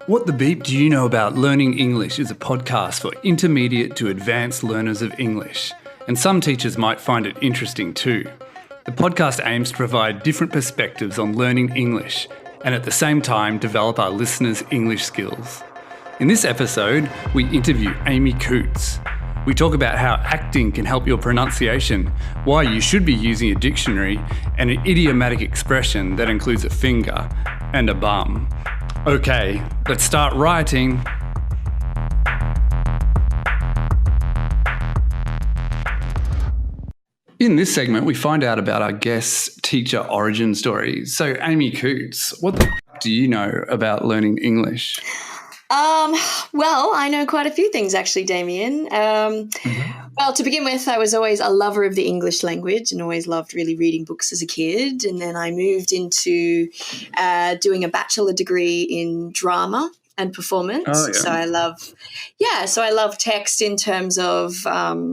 What the Beep Do You Know About Learning English is a podcast for intermediate to advanced learners of English, and some teachers might find it interesting too. The podcast aims to provide different perspectives on learning English and at the same time develop our listeners' English skills. In this episode, we interview Amy Coutts. We talk about how acting can help your pronunciation, why you should be using a dictionary, and an idiomatic expression that includes a finger and a bum. Okay, let's start writing. In this segment, we find out about our guest's teacher origin story. So, Amy Coutts, what the do you know about learning English? Well, I know quite a few things actually, Damien. Well, to begin with, I was always a lover of the English language and always loved really reading books as a kid. And then I moved into doing a bachelor degree in drama and performance. Oh, yeah. So I love text in terms of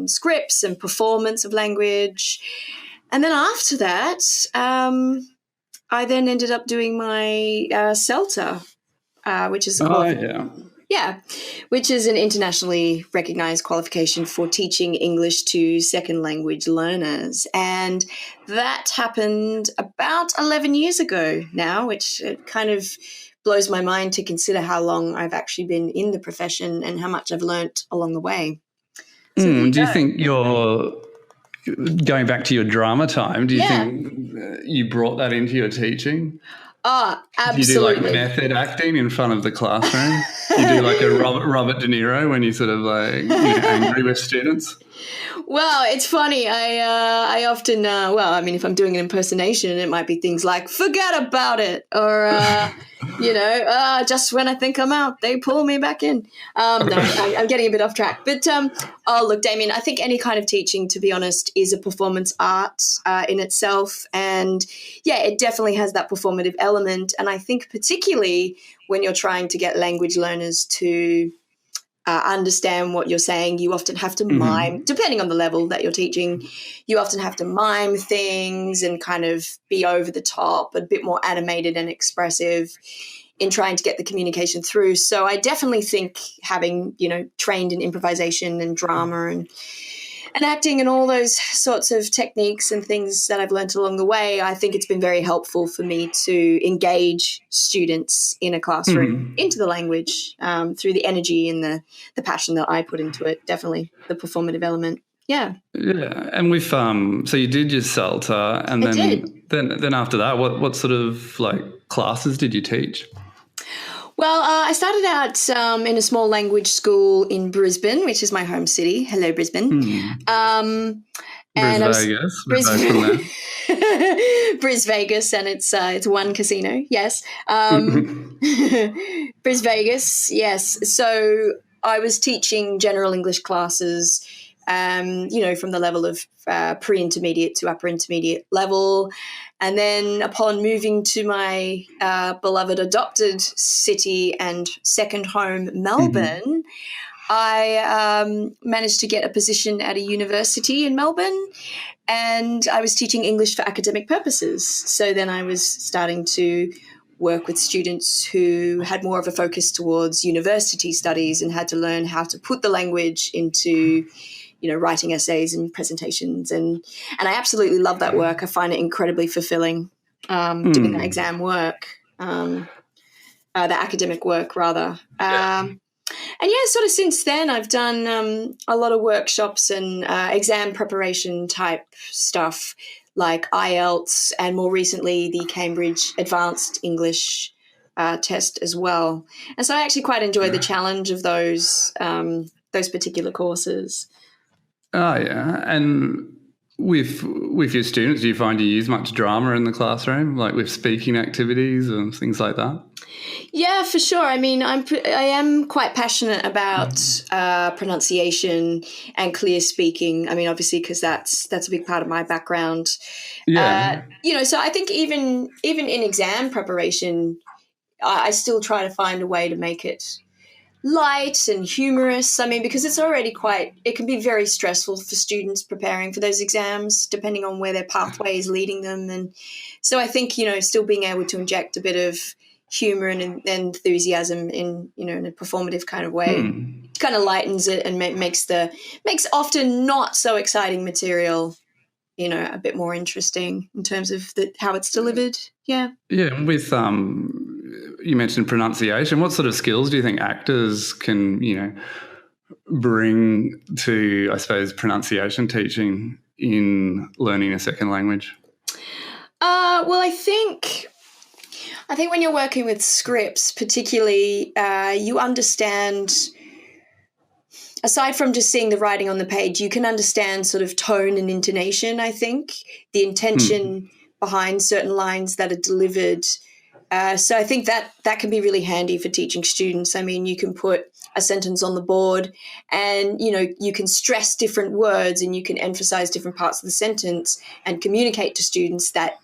scripts and performance of language. And then after that, I then ended up doing my CELTA, which is which is an internationally recognized qualification for teaching English to second language learners. And that happened about 11 years ago now, which it kind of blows my mind to consider how long I've actually been in the profession and how much I've learnt along the way. So do you think you're going back to your drama time? Do you think you brought that into your teaching? Oh, absolutely. Do you do like method acting in front of the classroom? You do like a Robert De Niro when you sort of angry with students? Well, it's funny. I often, if I'm doing an impersonation, it might be things like, forget about it, or, just when I think I'm out, they pull me back in. I'm getting a bit off track. But, look, Damien, I think any kind of teaching, to be honest, is a performance art in itself. And, it definitely has that performative element. And I think particularly when you're trying to get language learners to understand what you're saying, you often have to mime, depending on the level that you're teaching, you often have to mime things and kind of be over the top, a bit more animated and expressive in trying to get the communication through. So I definitely think having, trained in improvisation and drama and acting and all those sorts of techniques and things that I've learned along the way, I think it's been very helpful for me to engage students in a classroom into the language through the energy and the passion that I put into it, definitely the performative element. Yeah. Yeah. And with so you did your CELTA, and then after that, what sort of like classes did you teach? Well, I started out in a small language school in Brisbane, which is my home city. Hello, Brisbane. Vegas. Bris Vegas, and it's one casino. Yes. Bris Vegas. Yes. So I was teaching general English classes, from the level of pre-intermediate to upper intermediate level. And then upon moving to my beloved adopted city and second home, Melbourne, I managed to get a position at a university in Melbourne, and I was teaching English for academic purposes. So then I was starting to work with students who had more of a focus towards university studies and had to learn how to put the language into writing essays and presentations. And I absolutely love that work. I find it incredibly fulfilling doing that exam work, the academic work rather. And sort of since then I've done a lot of workshops and exam preparation type stuff like IELTS and more recently the Cambridge Advanced English test as well. And so I actually quite enjoy the challenge of those particular courses. Oh, yeah. And with your students, do you find you use much drama in the classroom, like with speaking activities and things like that? Yeah, for sure. I mean, I am quite passionate about pronunciation and clear speaking. I mean, obviously, because that's a big part of my background. Yeah. So I think even in exam preparation, I still try to find a way to make it light and humorous. I mean, because it's already it can be very stressful for students preparing for those exams, depending on where their pathway is leading them. And so I think, still being able to inject a bit of humor and enthusiasm in, in a performative kind of way. It kind of lightens it and makes often not so exciting material, a bit more interesting in terms of how it's delivered. Yeah. Yeah. With you mentioned pronunciation. What sort of skills do you think actors can, bring to, I suppose, pronunciation teaching in learning a second language? Well, I think when you're working with scripts, particularly, you understand, aside from just seeing the writing on the page, you can understand sort of tone and intonation, I think, the intention behind certain lines that are delivered. So I think that can be really handy for teaching students. I mean, you can put a sentence on the board and, you can stress different words and you can emphasize different parts of the sentence and communicate to students that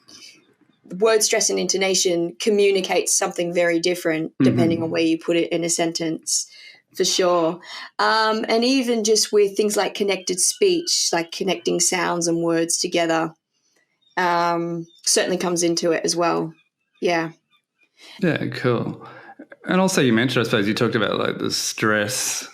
word stress and intonation communicates something very different depending on where you put it in a sentence, for sure. And even just with things like connected speech, like connecting sounds and words together, certainly comes into it as well. Yeah. Yeah, cool. And also you mentioned, I suppose you talked about like the stress,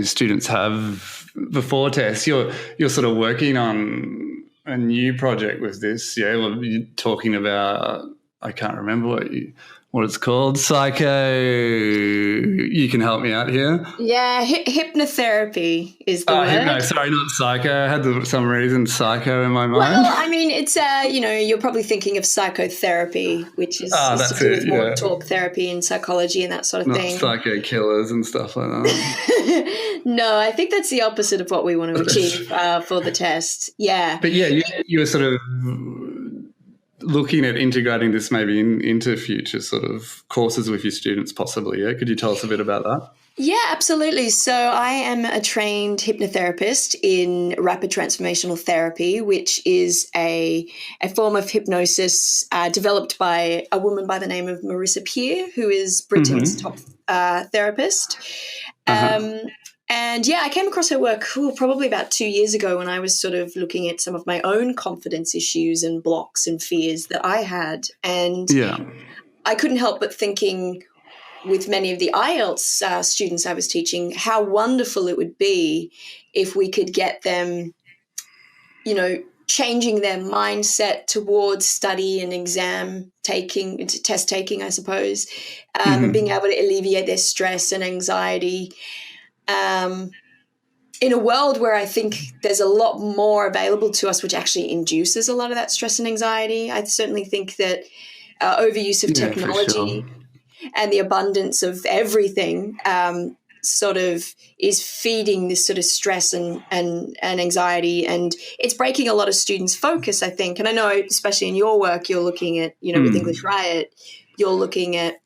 students have before tests. You're sort of working on a new project with this. Yeah, well, you're talking about, I can't remember what it's called. Psycho. You can help me out here. Yeah, hypnotherapy is the word. Hypno, sorry, not psycho. I had for some reason psycho in my mind. Well, I mean, it's you're probably thinking of psychotherapy, which is that's it, more talk therapy and psychology and that sort of thing. Not psycho killers and stuff like that. No, I think that's the opposite of what we want to achieve for the test. Yeah. But yeah, you were sort of looking at integrating this maybe into future sort of courses with your students possibly, yeah? Could you tell us a bit about that? Yeah, absolutely. So I am a trained hypnotherapist in rapid transformational therapy, which is a form of hypnosis developed by a woman by the name of Marissa Peer, who is Britain's top therapist. And yeah, I came across her work probably about 2 years ago when I was sort of looking at some of my own confidence issues and blocks and fears that I had. And I couldn't help but thinking, with many of the IELTS students I was teaching, how wonderful it would be if we could get them, changing their mindset towards study and exam taking, test taking, I suppose, and being able to alleviate their stress and anxiety. In a world where I think there's a lot more available to us, which actually induces a lot of that stress and anxiety. I certainly think that overuse of technology and the abundance of everything sort of is feeding this sort of stress and anxiety, and it's breaking a lot of students' focus, I think. And I know, especially in your work, you're looking at, with English Riot, you're looking at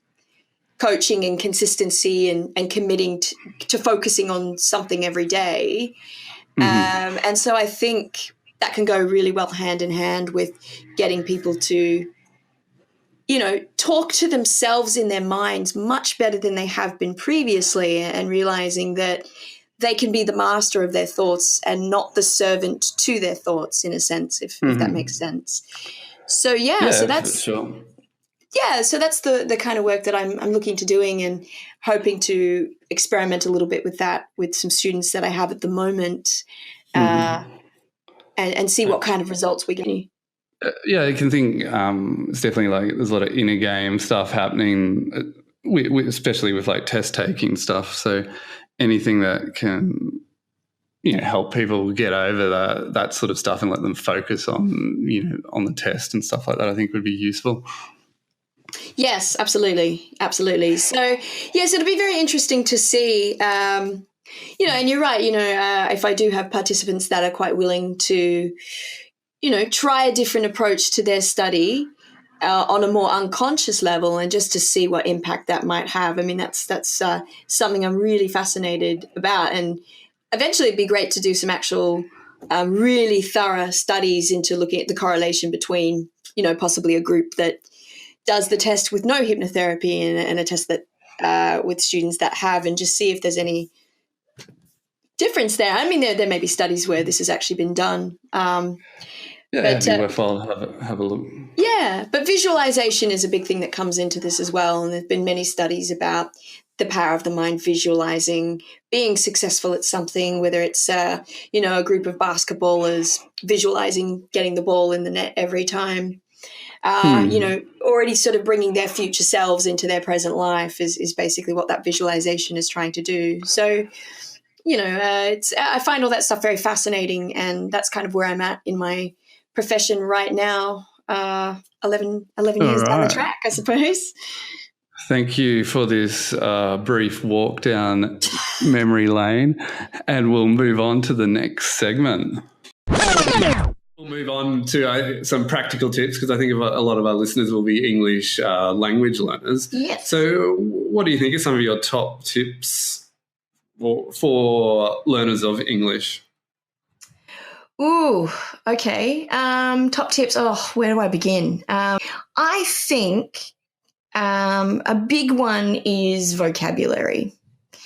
coaching and consistency and committing to focusing on something every day. And so I think that can go really well hand in hand with getting people to, talk to themselves in their minds much better than they have been previously, and realizing that they can be the master of their thoughts and not the servant to their thoughts, in a sense, if that makes sense. So, so that's sure. Yeah, so that's the kind of work that I'm looking to doing, and hoping to experiment a little bit with that with some students that I have at the moment, and see what kind of results we get. Yeah, I can think it's definitely like there's a lot of InnoGame stuff happening, especially with like test taking stuff. So anything that can, help people get over that sort of stuff and let them focus on, on the test and stuff like that, I think would be useful. Yes, absolutely. Absolutely. So, yes, it'll be very interesting to see, and you're right, if I do have participants that are quite willing to, try a different approach to their study on a more unconscious level, and just to see what impact that might have. I mean, that's something I'm really fascinated about. And eventually it'd be great to do some actual really thorough studies into looking at the correlation between, possibly a group that does the test with no hypnotherapy and a test that with students that have, and just see if there's any difference there. I mean, there may be studies where this has actually been done. Yeah, it'd be worthwhile to have a look. Yeah, but visualization is a big thing that comes into this as well. And there have been many studies about the power of the mind visualizing, being successful at something, whether it's, a group of basketballers visualizing getting the ball in the net every time. Already sort of bringing their future selves into their present life is basically what that visualization is trying to do. So, I find all that stuff very fascinating, and that's kind of where I'm at in my profession right now, 11 years down the track, I suppose. Thank you for this brief walk down memory lane, and we'll move on to the next segment. We'll move on to some practical tips, because I think a lot of our listeners will be English language learners. Yes. So what do you think are some of your top tips for learners of English? Ooh, okay. Top tips. Oh, where do I begin? I think a big one is vocabulary.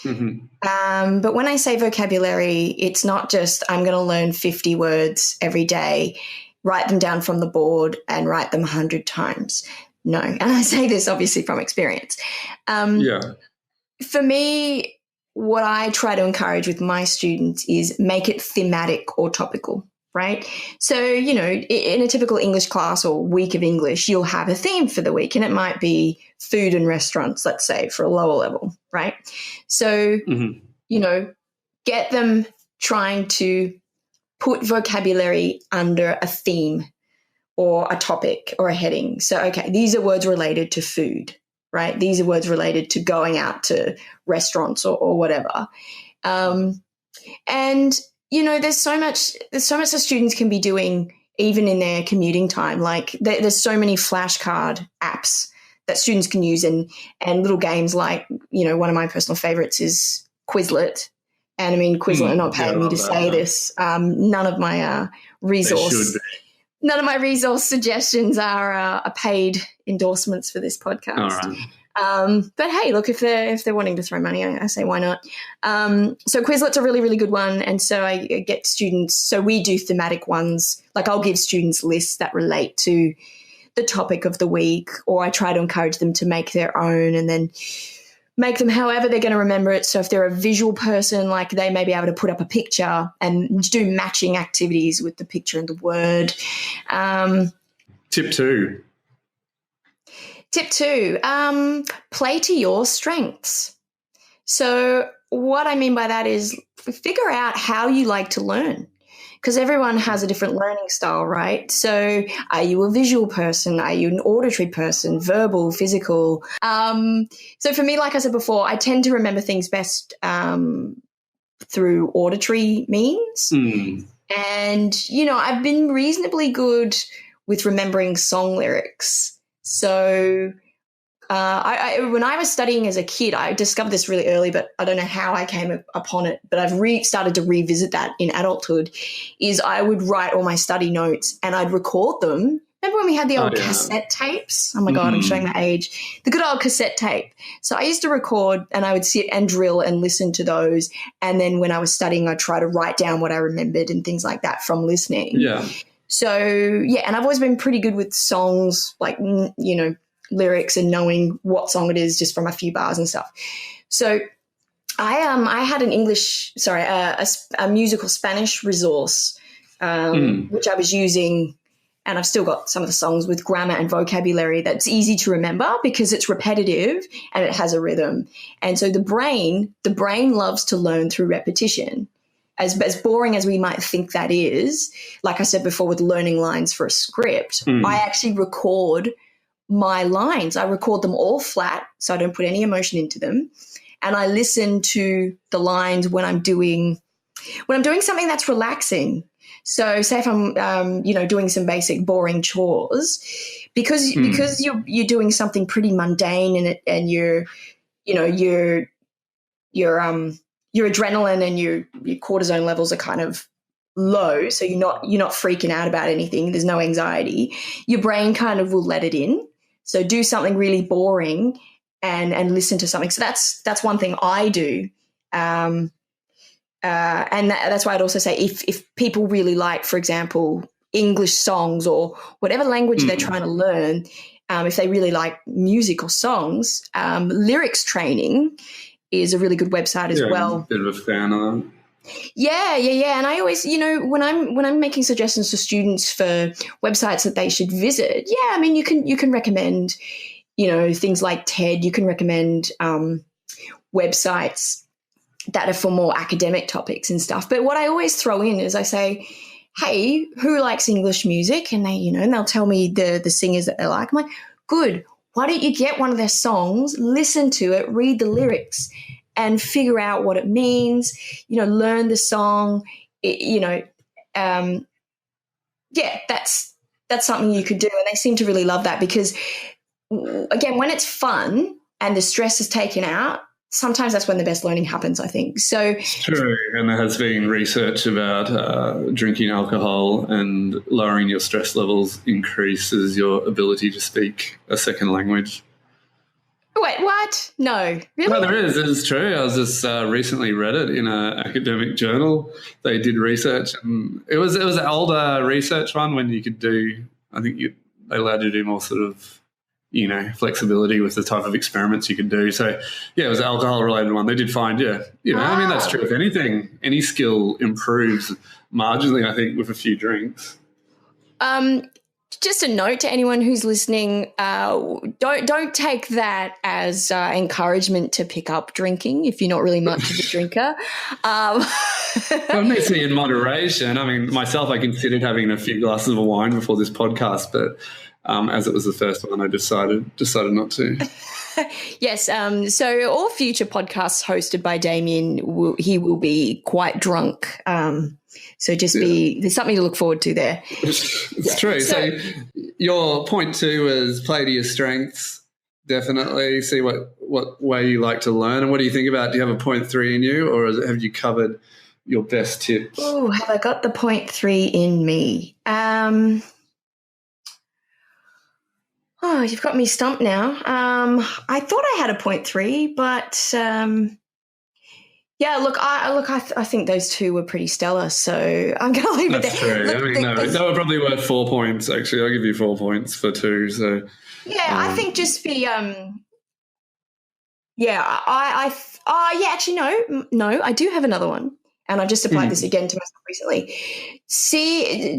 Mm-hmm. But when I say vocabulary, it's not just I'm going to learn 50 words every day, write them down from the board and write them 100 times. No. And I say this obviously from experience. For me, what I try to encourage with my students is make it thematic or topical, right? So, in a typical English class or week of English, you'll have a theme for the week, and it might be food and restaurants, let's say, for a lower level, right? So, get them trying to put vocabulary under a theme or a topic or a heading. So, okay, these are words related to food, right? These are words related to going out to restaurants or whatever. And, there's so much that students can be doing even in their commuting time. Like there's so many flashcard apps that students can use, and little games like, one of my personal favorites is Quizlet. And I mean, Quizlet are not paying me to say this. None of my resource suggestions are paid endorsements for this podcast. All right. But hey, look, if they're wanting to throw money, I say why not. So Quizlet's a really, really good one. And so I get students, so we do thematic ones. Like I'll give students lists that relate to the topic of the week, or I try to encourage them to make their own and then make them however they're going to remember it. So if they're a visual person, like they may be able to put up a picture and do matching activities with the picture and the word. Tip two, play to your strengths. So what I mean by that is figure out how you like to learn, because everyone has a different learning style, right? So are you a visual person? Are you an auditory person, verbal, physical? So for me, like I said before, I tend to remember things best through auditory means. And, I've been reasonably good with remembering song lyrics. So when I was studying as a kid, I discovered this really early, but I don't know how I came upon it, but I've started to revisit that in adulthood, is I would write all my study notes and I'd record them. Remember when we had the old cassette tapes? Oh, my God, I'm showing my age. The good old cassette tape. So I used to record and I would sit and drill and listen to those. And then when I was studying, I'd try to write down what I remembered and things like that from listening. Yeah. So, and I've always been pretty good with songs, like, lyrics and knowing what song it is just from a few bars and stuff. So I had a musical Spanish resource, which I was using, and I've still got some of the songs with grammar and vocabulary that's easy to remember because it's repetitive and it has a rhythm. And so the brain loves to learn through repetition. As boring as we might think that is, like I said before with learning lines for a script, I actually record my lines. I record them all flat, so I don't put any emotion into them. And I listen to the lines when I'm doing something that's relaxing. So say if I'm, doing some basic boring chores, because you're doing something pretty mundane and your adrenaline and your cortisone levels are kind of low. So you're not freaking out about anything. There's no anxiety. Your brain kind of will let it in. So do something really boring and listen to something. So that's one thing I do. And that's why I'd also say if people really like, for example, English songs or whatever language they're trying to learn, if they really like music or songs, lyrics training is a really good website as well. I'm a bit of a fan of that. Yeah. And I always, when I'm making suggestions to students for websites that they should visit, I mean, you can recommend, things like TED. You can recommend websites that are for more academic topics and stuff. But what I always throw in is I say, hey, who likes English music? And they, and they'll tell me the singers that they like. I'm like, good. Why don't you get one of their songs, listen to it, read the lyrics, and figure out what it means, learn the song, that's something you could do. And they seem to really love that because, again, when it's fun and the stress is taken out, sometimes that's when the best learning happens, I think. So it's true. And there has been research about drinking alcohol and lowering your stress levels increases your ability to speak a second language. Wait, what? No, really? No, there is. It's true. I was just recently read it in an academic journal. They did research, and it was an older research one when you could do. I think they allowed you to do more sort of, flexibility with the type of experiments you could do. So, it was an alcohol-related one. They did find, I mean, that's true. If anything, any skill improves marginally, I think, with a few drinks. Just a note to anyone who's listening, don't take that as encouragement to pick up drinking if you're not really much of a drinker. Obviously in moderation. I mean, myself, I considered having a few glasses of wine before this podcast, but as it was the first one, I decided not to. Yes. So all future podcasts hosted by Damien, he will be quite drunk. So there's something to look forward to there. It's true. So your point 2 is play to your strengths. Definitely see what way you like to learn. And what do you think about, do you have a point 3 in you, or have you covered your best tips? Oh, have I got the point 3 in me? Oh, you've got me stumped now. I thought I had a point 3, but I think those two were pretty stellar. So I'm going to leave it there. That's true. Look, I mean, they were probably worth 4 points. Actually, I'll give you 4 points for 2. So I think just the no, I do have another one. And I've just applied this again to myself recently.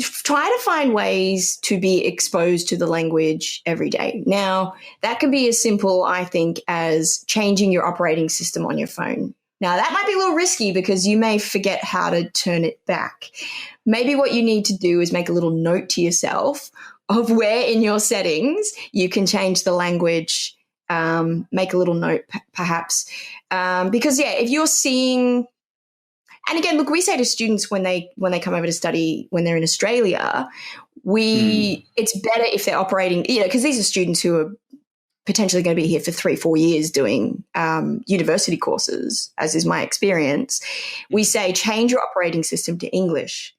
Try to find ways to be exposed to the language every day. Now, that can be as simple, I think, as changing your operating system on your phone. Now, that might be a little risky because you may forget how to turn it back. Maybe what you need to do is make a little note to yourself of where in your settings you can change the language, make a little note perhaps. Because, if you're seeing... And again, look, we say to students when they come over to study when they're in Australia, it's better if they're operating, because these are students who are potentially going to be here for 3-4 years doing university courses, as is my experience. We say change your operating system to English.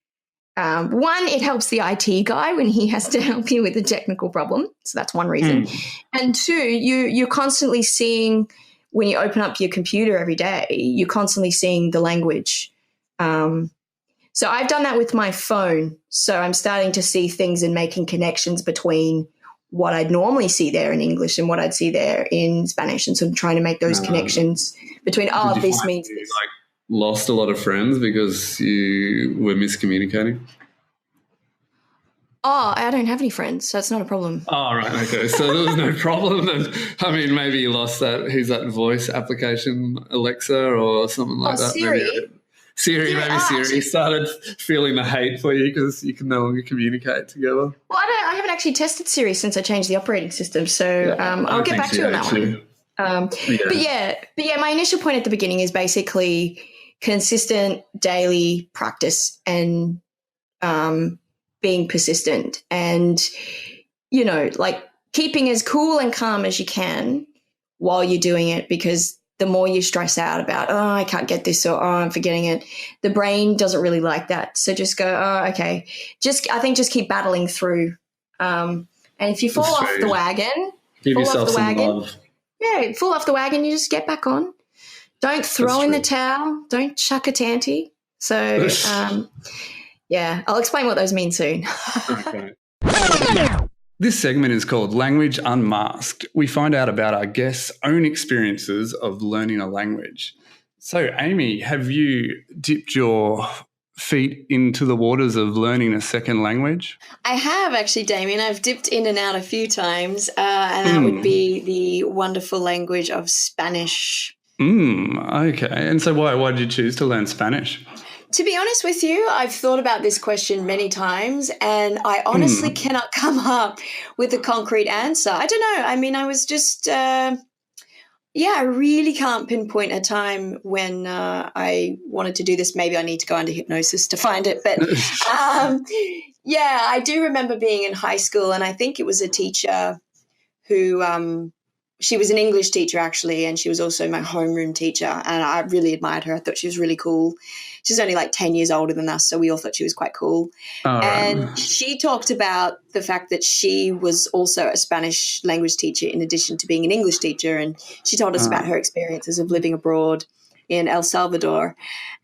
One, it helps the IT guy when he has to help you with a technical problem. So that's one reason. And 2, you're constantly seeing, when you open up your computer every day, you're constantly seeing the language. So I've done that with my phone. So I'm starting to see things and making connections between what I'd normally see there in English and what I'd see there in Spanish, and sort of trying to make those connections between, this means you, this. Lost a lot of friends because you were miscommunicating? Oh, I don't have any friends, so it's not a problem. Oh, right, okay. So there was no problem then. I mean, maybe you lost that voice application, Alexa or something like that. Siri. Maybe Siri started feeling the hate for you because you can no longer communicate together. Well, I haven't actually tested Siri since I changed the operating system, so I'll get back to you on that one. But my initial point at the beginning is basically consistent daily practice and being persistent and, keeping as cool and calm as you can while you're doing it, because the more you stress out about, I can't get this, or I'm forgetting it, the brain doesn't really like that. So just go, okay. I think just keep battling through. And if you fall off the wagon, give yourself some love. Yeah, fall off the wagon, you just get back on. Don't throw in the towel. Don't chuck a tanty. So, Yeah, I'll explain what those mean soon. Okay. This segment is called Language Unmasked. We find out about our guests' own experiences of learning a language. So, Amy, have you dipped your feet into the waters of learning a second language? I have actually, Damien. I've dipped in and out a few times, and that would be the wonderful language of Spanish. Okay. And so why did you choose to learn Spanish? To be honest with you, I've thought about this question many times, and I honestly cannot come up with a concrete answer. I don't know. I mean, I was just, I really can't pinpoint a time when I wanted to do this. Maybe I need to go under hypnosis to find it. But I do remember being in high school, and I think it was a teacher who she was an English teacher actually, and she was also my homeroom teacher, and I really admired her. I thought she was really cool. She's only like 10 years older than us, so we all thought she was quite cool. And she talked about the fact that she was also a Spanish language teacher in addition to being an English teacher, and she told us about her experiences of living abroad in El Salvador.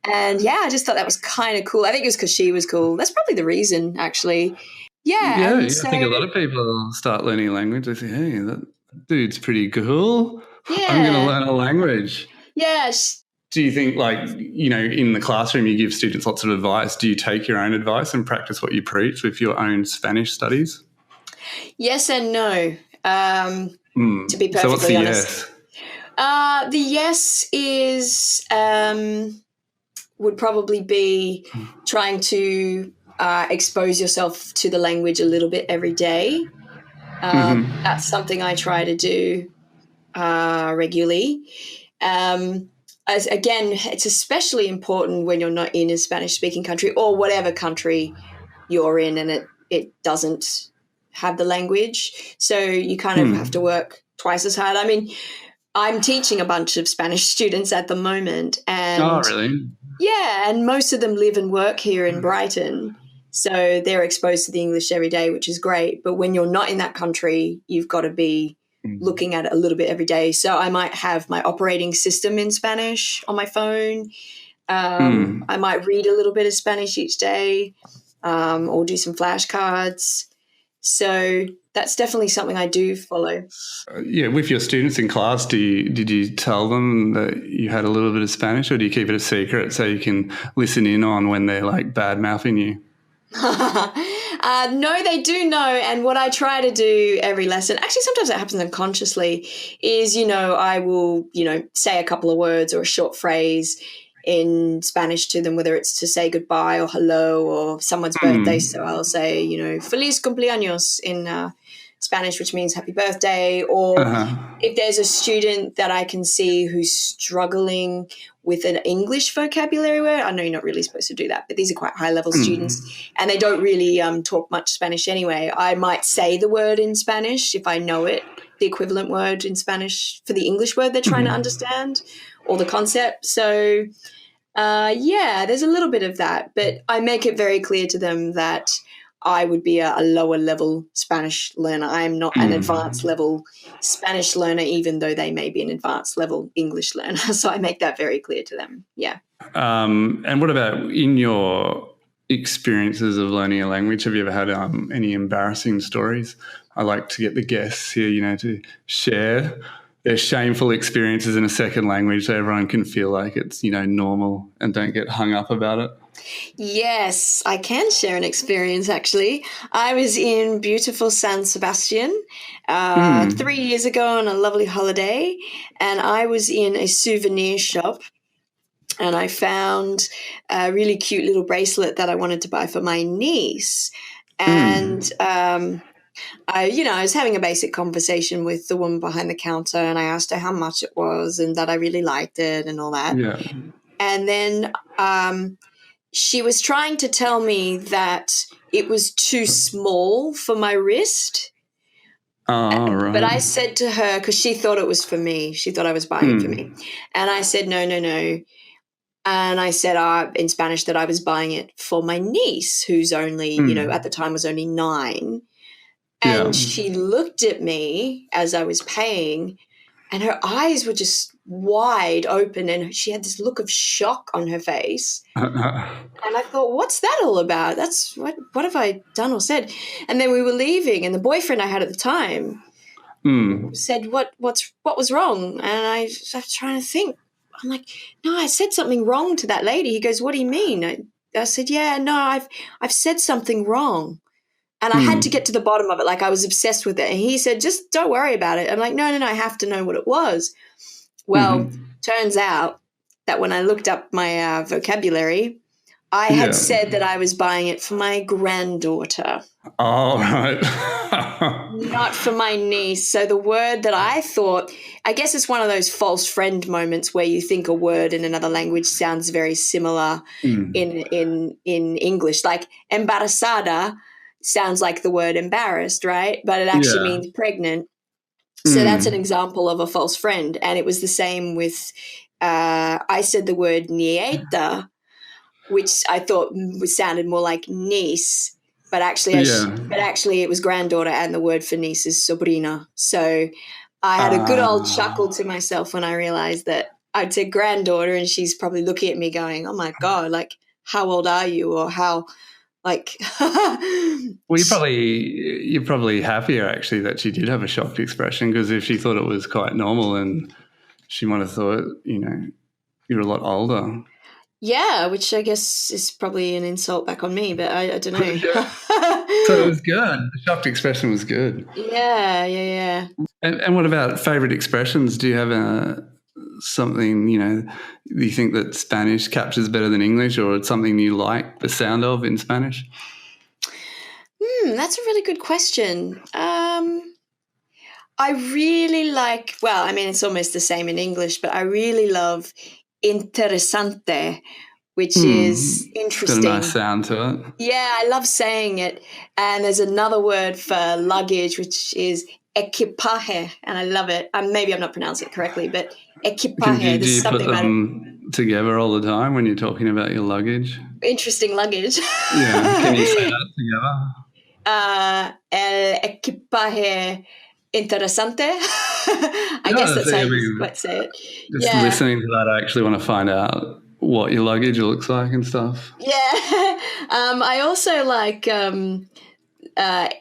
And I just thought that was kind of cool. I think it was because she was cool. That's probably the reason, actually. I think a lot of people start learning a language. They say, hey, that dude's pretty cool. Yeah. I'm going to learn a language. Yes. Do you think, in the classroom you give students lots of advice? Do you take your own advice and practice what you preach with your own Spanish studies? Yes and no, to be perfectly honest. So what's the yes? The yes is would probably be trying to expose yourself to the language a little bit every day. That's something I try to do regularly. Again, it's especially important when you're not in a Spanish-speaking country or whatever country you're in and it doesn't have the language. So you kind of have to work twice as hard. I mean, I'm teaching a bunch of Spanish students at the moment. And really? Yeah, and most of them live and work here in Brighton. So they're exposed to the English every day, which is great. But when you're not in that country, you've got to be looking at it a little bit every day. So I might have my operating system in Spanish on my phone. I might read a little bit of Spanish each day or do some flashcards. So that's definitely something I do follow. With your students in class, did you tell them that you had a little bit of Spanish, or do you keep it a secret so you can listen in on when they're like bad-mouthing you? No, they do know. And what I try to do every lesson, actually sometimes it happens unconsciously, is, I will, say a couple of words or a short phrase in Spanish to them, whether it's to say goodbye or hello or someone's birthday. So I'll say, Feliz cumpleaños in Spanish, which means happy birthday. Or if there's a student that I can see who's struggling with an English vocabulary word, I know you're not really supposed to do that, but these are quite high-level students, and they don't really talk much Spanish anyway. I might say the word in Spanish if I know it, the equivalent word in Spanish for the English word they're trying to understand or the concept. So, there's a little bit of that, but I make it very clear to them that I would be a lower level Spanish learner. I am not an advanced level Spanish learner, even though they may be an advanced level English learner. So I make that very clear to them. Yeah. And what about in your experiences of learning a language? Have you ever had any embarrassing stories? I like to get the guests here, to share their shameful experiences in a second language so everyone can feel like it's, normal and don't get hung up about it. Yes, I can share an experience, actually. I was in beautiful San Sebastian 3 years ago on a lovely holiday, and I was in a souvenir shop, and I found a really cute little bracelet that I wanted to buy for my niece. And I was having a basic conversation with the woman behind the counter, and I asked her how much it was and that I really liked it and all that. Yeah. And then she was trying to tell me that it was too small for my wrist. Oh, right. But I said to her, because she thought it was for me, she thought I was buying it for me. And I said, no. And I said in Spanish that I was buying it for my niece, who's only, at the time was only 9. And she looked at me as I was paying, and her eyes were just wide open, and she had this look of shock on her face. And I thought, what's that all about? That's what have I done or said? And then we were leaving, and the boyfriend I had at the time said, what was wrong? And I was trying to think. I'm like, no, I said something wrong to that lady. He goes, what do you mean? I said, yeah, no, I've said something wrong. And I had to get to the bottom of it. Like, I was obsessed with it. And he said, just don't worry about it. I'm like, no, I have to know what it was. Well, turns out that when I looked up my vocabulary, I had said that I was buying it for my granddaughter. Oh, right. Not for my niece. So the word that I thought, I guess it's one of those false friend moments where you think a word in another language sounds very similar in English. Like embarazada sounds like the word embarrassed, right? But it actually means pregnant. So that's an example of a false friend. And it was the same with, I said the word nieta, which I thought sounded more like niece, but actually, it was granddaughter, and the word for niece is sobrina. So I had a good old chuckle to myself when I realized that I'd said granddaughter, and she's probably looking at me going, oh my God, like, how old are you? Or how, like, well, you're probably happier actually that she did have a shocked expression, because if she thought it was quite normal, and she might have thought, you're a lot older. Yeah, which I guess is probably an insult back on me, but I don't know. So it was good. The shocked expression was good. Yeah. And what about favourite expressions? Do you have something, you think that Spanish captures better than English, or it's something you like the sound of in Spanish? That's a really good question. I really like, well, I mean, it's almost the same in English, but I really love interesante, which is interesting. Got a nice sound to it. Yeah, I love saying it. And there's another word for luggage, which is equipaje, and I love it. Maybe I'm not pronouncing it correctly, but equipaje. Do you put them together all the time when you're talking about your luggage? Interesting luggage. Yeah, can you say that together? El equipaje interesante. I guess that's how you might say it. Just listening to that, I actually want to find out what your luggage looks like and stuff. Yeah. I also like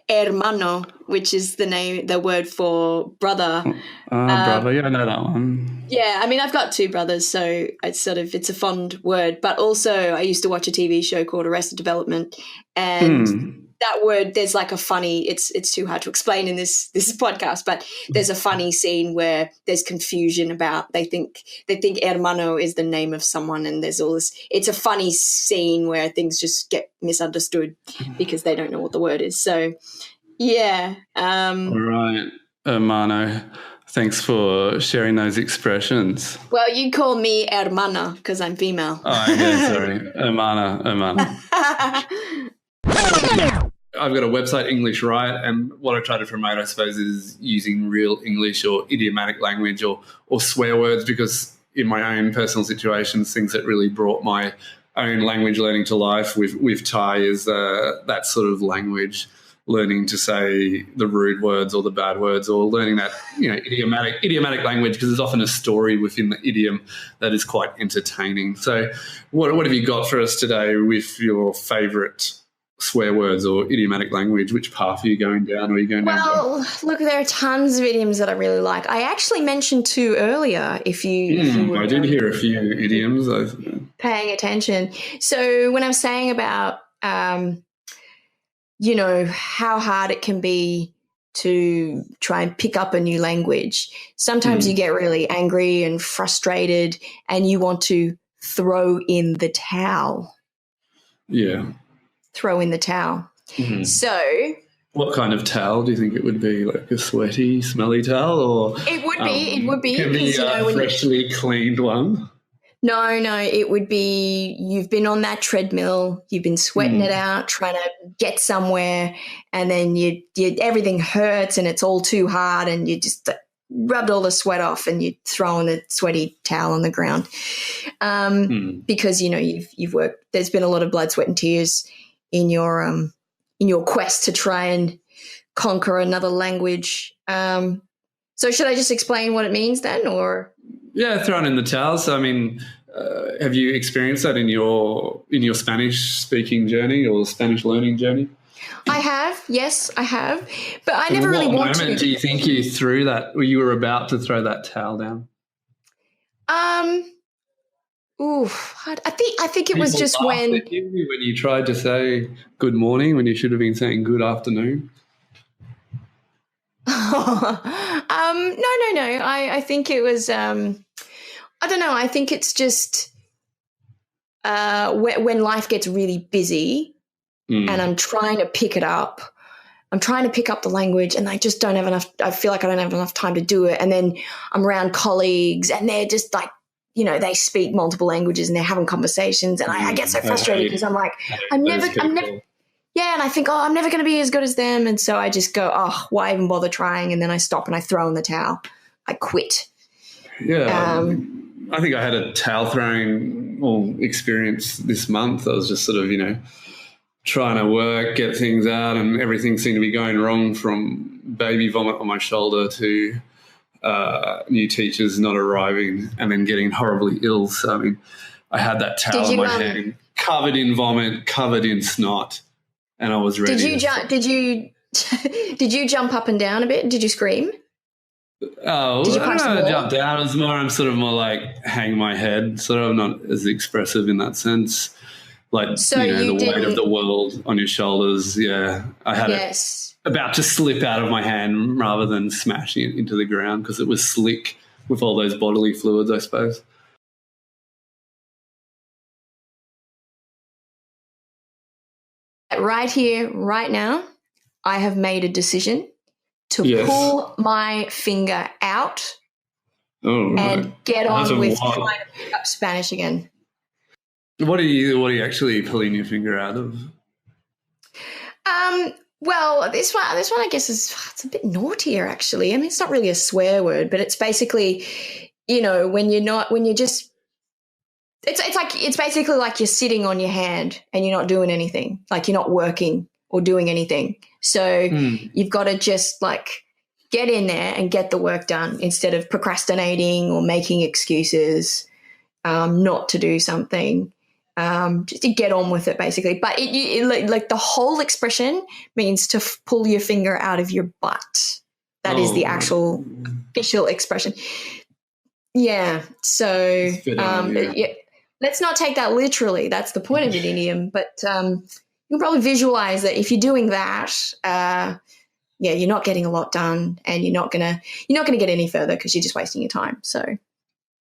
hermano, which is the word for brother. Brother, yeah, I know that one. Yeah, I mean, I've got two brothers, so it's a fond word. But also, I used to watch a TV show called Arrested Development, and that word, there's like a funny, it's too hard to explain in this podcast, but there's a funny scene where there's confusion about, they think hermano is the name of someone, and there's all this, it's a funny scene where things just get misunderstood because they don't know what the word is. So yeah. All right, hermano, thanks for sharing those expressions. Well, you call me hermana because I'm female. Oh, yeah, sorry. Hermana. I've got a website, English Right, and what I try to promote, I suppose, is using real English or idiomatic language or swear words, because in my own personal situations, things that really brought my own language learning to life with Thai is that sort of language, learning to say the rude words or the bad words, or learning that idiomatic language, because there's often a story within the idiom that is quite entertaining. So what have you got for us today with your favourite swear words or idiomatic language? Which path are you going down? Or are you going down? Well, look, there are tons of idioms that I really like. I actually mentioned two earlier. If you were, I did hear a few idioms. Paying attention. So when I was saying about how hard it can be to try and pick up a new language, sometimes you get really angry and frustrated, and you want to throw in the towel. Yeah. Throw in the towel. Mm-hmm. So what kind of towel do you think it would be? Like a sweaty, smelly towel, or it would be can be a freshly cleaned one? No, it would be, you've been on that treadmill, you've been sweating it out, trying to get somewhere, and then you everything hurts and it's all too hard, and you just rubbed all the sweat off and you throw in the sweaty towel on the ground, because you've worked. There's been a lot of blood, sweat, and tears in your quest to try and conquer another language. So should I just explain what it means then, or? Yeah, throwing in the towel. So, I mean, have you experienced that in your Spanish speaking journey or Spanish learning journey? I have, yes, I have, but I And never really what want moment to. do you think you threw that, or you were about to throw that towel down? Um, ooh, I think it was People just laughed when. at you when you tried to say good morning when you should have been saying good afternoon. No. I think it was. I don't know. I think it's just when life gets really busy and I'm trying to pick it up. I'm trying to pick up the language and I just don't have enough. I feel like I don't have enough time to do it. And then I'm around colleagues and they're just like, they speak multiple languages and they're having conversations. And I get so frustrated because I'm like, I'm never, yeah. And I think, I'm never going to be as good as them. And so I just go, why even bother trying? And then I stop and I throw in the towel. I quit. Yeah. I think I had a towel throwing experience this month. I was just sort of, trying to work, get things out, and everything seemed to be going wrong, from baby vomit on my shoulder to new teachers not arriving and then getting horribly ill. So, I mean, I had that towel in my hand, covered in vomit, covered in snot, and I was ready. Did you jump up and down a bit? Did you scream? Oh, did you punch I don't know, jump down. I'm sort of more like hang my head, sort of not as expressive in that sense. Like, the weight of the world on your shoulders. Yeah, I had it about to slip out of my hand rather than smashing it into the ground because it was slick with all those bodily fluids, I suppose. Right here, right now, I have made a decision to pull my finger out and get on with trying to pick up Spanish again. What are you actually pulling your finger out of? Well, this one I guess it's a bit naughtier actually. I mean, it's not really a swear word, but it's basically, it's basically like you're sitting on your hand and you're not doing anything, like you're not working or doing anything. So you've got to just like get in there and get the work done instead of procrastinating or making excuses not to do something. Just to get on with it, basically. But like the whole expression means to pull your finger out of your butt. That is the actual official expression. Yeah. So let's not take that literally. That's the point of an idiom. But you'll probably visualize that if you're doing that, you're not getting a lot done, and you're not gonna get any further because you're just wasting your time. So.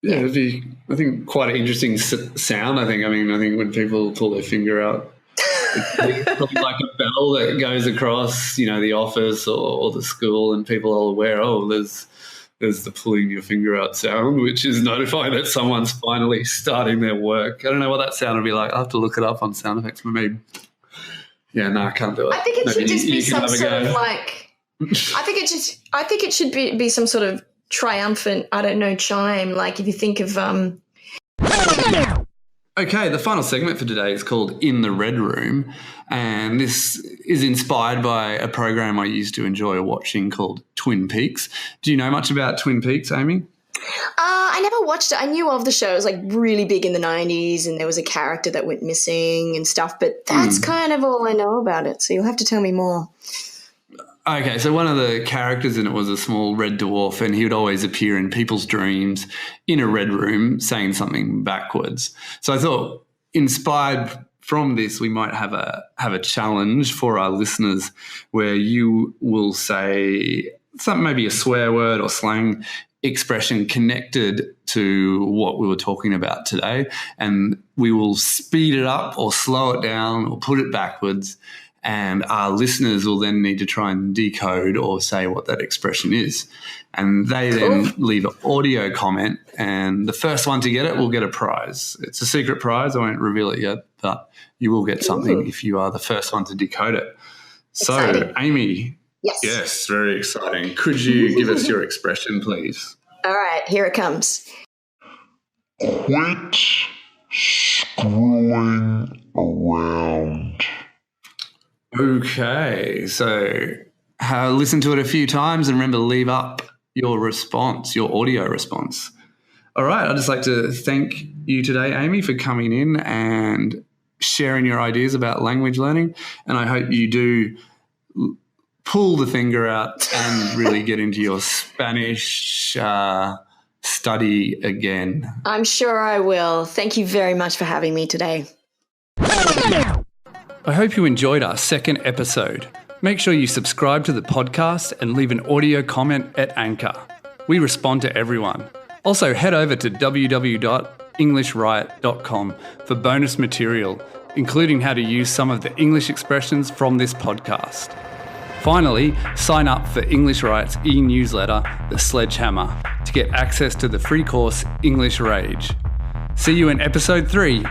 Yeah, it'd be, I think, quite an interesting sound. I think when people pull their finger out, it's probably like a bell that goes across, the office or the school, and people are aware, there's the pulling your finger out sound, which is notifying that someone's finally starting their work. I don't know what that sound would be like. I'll have to look it up on sound effects for me. Yeah, no, I can't do it. I think it should just be some sort of like. I think it should be some sort of triumphant, chime, like if you think of Okay, the final segment for today is called In the Red Room, and this is inspired by a program I used to enjoy watching called Twin Peaks. Do you know much about Twin Peaks, Amy? I never watched it. I knew of the show. It was like really big in the 90s, and there was a character that went missing and stuff, but that's kind of all I know about it, so you'll have to tell me more. Okay, so one of the characters in it was a small red dwarf, and he would always appear in people's dreams in a red room saying something backwards. So I thought, inspired from this, we might have a challenge for our listeners where you will say something, maybe a swear word or slang expression connected to what we were talking about today, and we will speed it up or slow it down or put it backwards. And our listeners will then need to try and decode or say what that expression is. And they then leave an audio comment, and the first one to get it will get a prize. It's a secret prize. I won't reveal it yet, but you will get something if you are the first one to decode it. Exciting. So, Amy. Yes, very exciting. Could you give us your expression, please? All right, here it comes. Quit screwing around. Okay, so listen to it a few times and remember to leave up your response, your audio response. All right. I'd just like to thank you today, Amy, for coming in and sharing your ideas about language learning. And I hope you do pull the finger out and really get into your Spanish study again. I'm sure I will. Thank you very much for having me today. I hope you enjoyed our second episode. Make sure you subscribe to the podcast and leave an audio comment at Anchor. We respond to everyone. Also, head over to www.englishriot.com for bonus material, including how to use some of the English expressions from this podcast. Finally, sign up for English Riot's e-newsletter, The Sledgehammer, to get access to the free course English Rage. See you in episode 3.